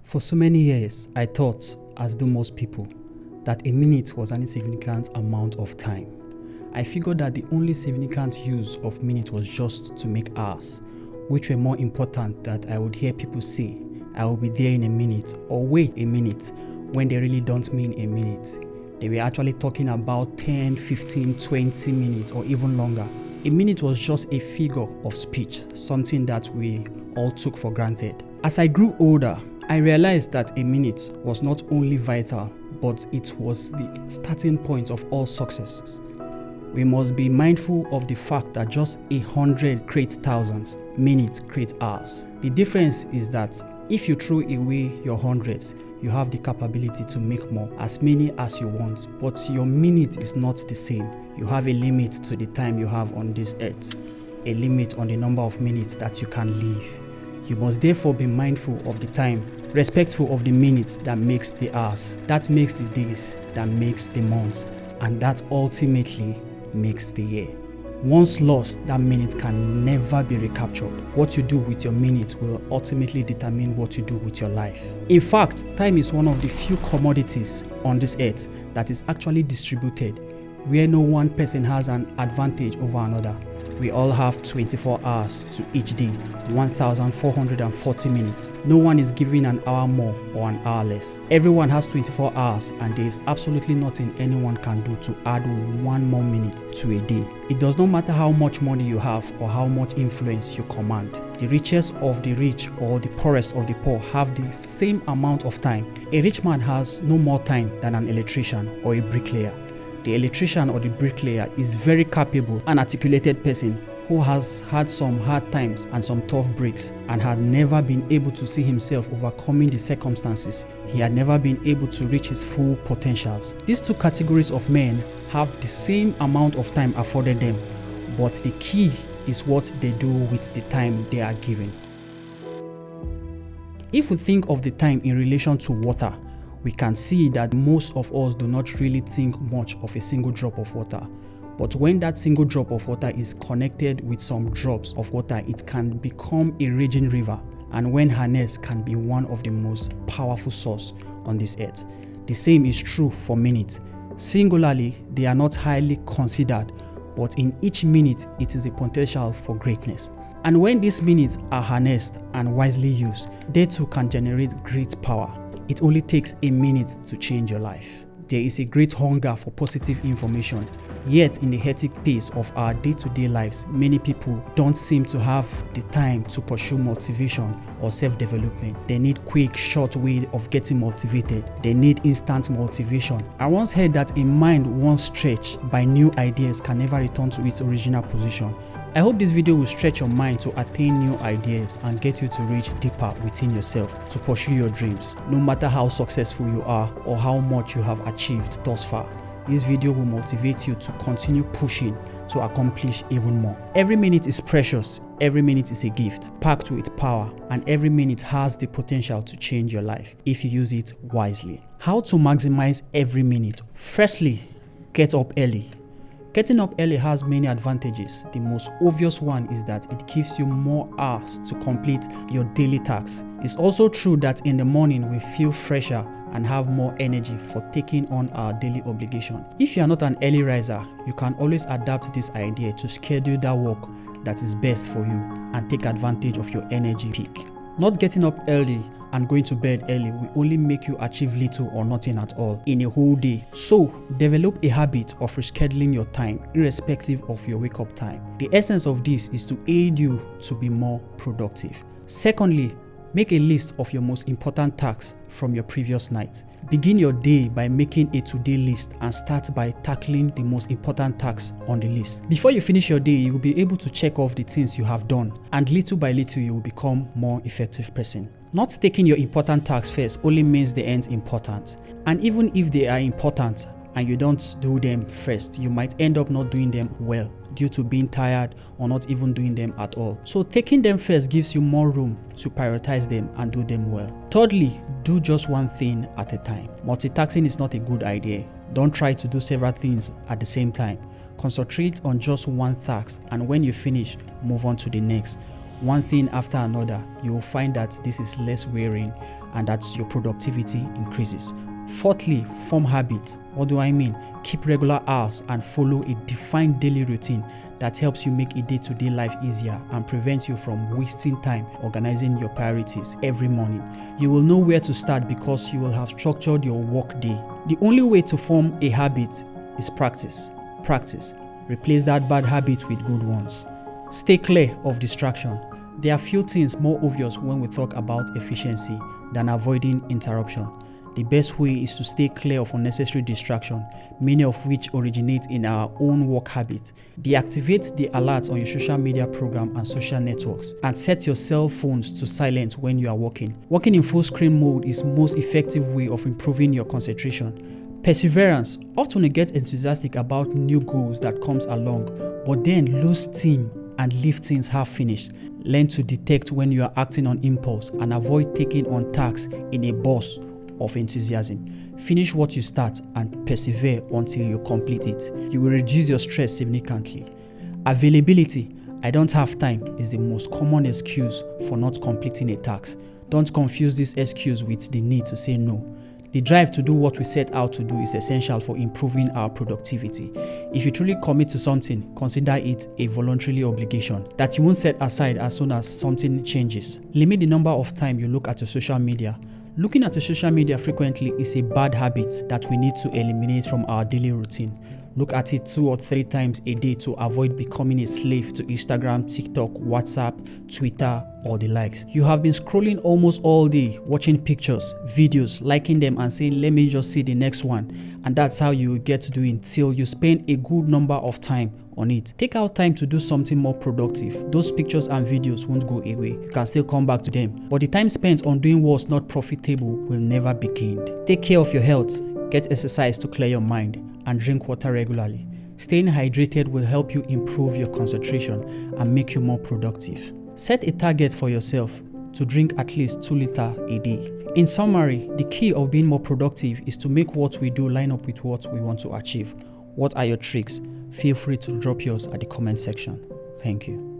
For so many years, I thought, as do most people, that a minute was an insignificant amount of time. I figured that the only significant use of minute was just to make hours, which were more important that I would hear people say, I will be there in a minute or wait a minute when they really don't mean a minute. They were actually talking about 10, 15, 20 minutes or even longer. A minute was just a figure of speech, something that we all took for granted. As I grew older, I realized that a minute was not only vital, but it was the starting point of all successes. We must be mindful of the fact that just 100 creates thousands, minutes create hours. The difference is that if you throw away your hundreds, you have the capability to make more, as many as you want, but your minute is not the same. You have a limit to the time you have on this earth, a limit on the number of minutes that you can live. You must therefore be mindful of the time, respectful of the minutes that makes the hours, that makes the days, that makes the months, and that ultimately makes the year. Once lost, that minute can never be recaptured. What you do with your minutes will ultimately determine what you do with your life. In fact, time is one of the few commodities on this earth that is actually distributed, where no one person has an advantage over another. We all have 24 hours to each day, 1,440 minutes. No one is given an hour more or an hour less. Everyone has 24 hours and there is absolutely nothing anyone can do to add one more minute to a day. It does not matter how much money you have or how much influence you command. The richest of the rich or the poorest of the poor have the same amount of time. A rich man has no more time than an electrician or a bricklayer. The electrician or the bricklayer is very capable and articulated person who has had some hard times and some tough breaks and had never been able to see himself overcoming the circumstances. He had never been able to reach his full potentials. These two categories of men have the same amount of time afforded them, but the key is what they do with the time they are given. If we think of the time in relation to water, we can see that most of us do not really think much of a single drop of water. But when that single drop of water is connected with some drops of water, it can become a raging river, and when harnessed can be one of the most powerful sources on this earth. The same is true for minutes. Singularly, they are not highly considered, but in each minute it is a potential for greatness. And when these minutes are harnessed and wisely used, they too can generate great power. It only takes a minute to change your life. There is a great hunger for positive information, yet in the hectic pace of our day-to-day lives, many people don't seem to have the time to pursue motivation or self-development. They need quick, short way of getting motivated. They need instant motivation. I once heard that a mind once stretched by new ideas can never return to its original position. I hope this video will stretch your mind to attain new ideas and get you to reach deeper within yourself to pursue your dreams, no matter how successful you are or how much you have achieved thus far. This video will motivate you to continue pushing to accomplish even more. Every minute is precious, every minute is a gift, packed with power, and every minute has the potential to change your life if you use it wisely. How to maximize every minute? Firstly, get up early. Getting up early has many advantages. The most obvious one is that it gives you more hours to complete your daily tasks. It's also true that in the morning we feel fresher and have more energy for taking on our daily obligation. If you are not an early riser, you can always adapt this idea to schedule that work that is best for you and take advantage of your energy peak. Not getting up early and going to bed early will only make you achieve little or nothing at all in a whole day. So, develop a habit of rescheduling your time irrespective of your wake-up time. The essence of this is to aid you to be more productive. Secondly, make a list of your most important tasks from your previous night. Begin your day by making a to-do list and start by tackling the most important tasks on the list. Before you finish your day, you will be able to check off the things you have done, and little by little you will become a more effective person. Not taking your important tasks first only means they aren't important. And even if they are important and you don't do them first, you might end up not doing them well due to being tired or not even doing them at all. So taking them first gives you more room to prioritize them and do them well. Thirdly, do just one thing at a time. Multitasking is not a good idea. Don't try to do several things at the same time. Concentrate on just one task, and when you finish, move on to the next. One thing after another, you will find that this is less wearing and that your productivity increases. Fourthly, form habits. What do I mean? Keep regular hours and follow a defined daily routine that helps you make a day-to-day life easier and prevents you from wasting time organizing your priorities every morning. You will know where to start because you will have structured your work day. The only way to form a habit is practice. Practice. Replace that bad habit with good ones. Stay clear of distraction. There are few things more obvious when we talk about efficiency than avoiding interruption. The best way is to stay clear of unnecessary distraction, many of which originate in our own work habit. Deactivate the alerts on your social media program and social networks, and set your cell phones to silent when you are working. Working in full screen mode is the most effective way of improving your concentration. Perseverance. Often you get enthusiastic about new goals that comes along, but then lose steam and leave things half finished. Learn to detect when you are acting on impulse and avoid taking on tasks in a burst of enthusiasm. Finish what you start and persevere until you complete it. You will reduce your stress significantly. Availability. I don't have time is the most common excuse for not completing a task. Don't confuse this excuse with the need to say no. The drive to do what we set out to do is essential for improving our productivity. If you truly commit to something, consider it a voluntary obligation that you won't set aside as soon as something changes. Limit the number of time you look at your social media. Looking at your social media frequently is a bad habit that we need to eliminate from our daily routine. Look at it 2 or 3 times a day to avoid becoming a slave to Instagram, TikTok, WhatsApp, Twitter, or the likes. You have been scrolling almost all day, watching pictures, videos, liking them and saying, let me just see the next one. And that's how you will get to do it until you spend a good number of time on it. Take out time to do something more productive. Those pictures and videos won't go away. You can still come back to them. But the time spent on doing what's not profitable will never be gained. Take care of your health. Get exercise to clear your mind and drink water regularly. Staying hydrated will help you improve your concentration and make you more productive. Set a target for yourself to drink at least 2 liters a day. In summary, the key of being more productive is to make what we do line up with what we want to achieve. What are your tricks? Feel free to drop yours at the comment section. Thank you.